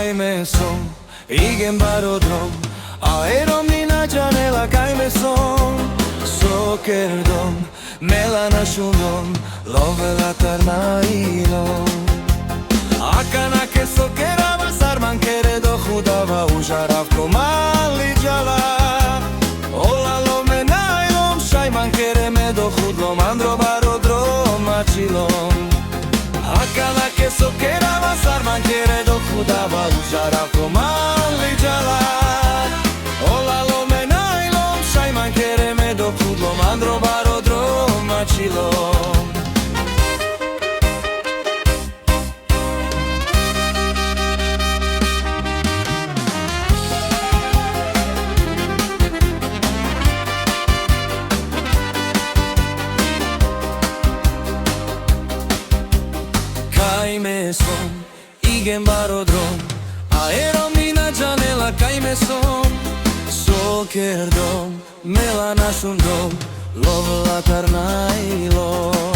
Kajme som, igen barodrom, aerom ni nađanela kajme som. Sokerdom, melana šundom, lovela tarnailom. Akanake sokerava, sarman kere do hudava, užaravko mali džala. Olalo me najlom, šajman kere me do hudlom, andro barodrom mačilom. Akanake sokerava, sarman kere do hudava, užaravko mali džala. Olalo me najlom, šajman kere me do hudlom, andro barodrom mačilom. Kajme som, igen barodrom, aerom ni nađanela kajme som. Sokerdom, melana šundom, lovela tarnailom.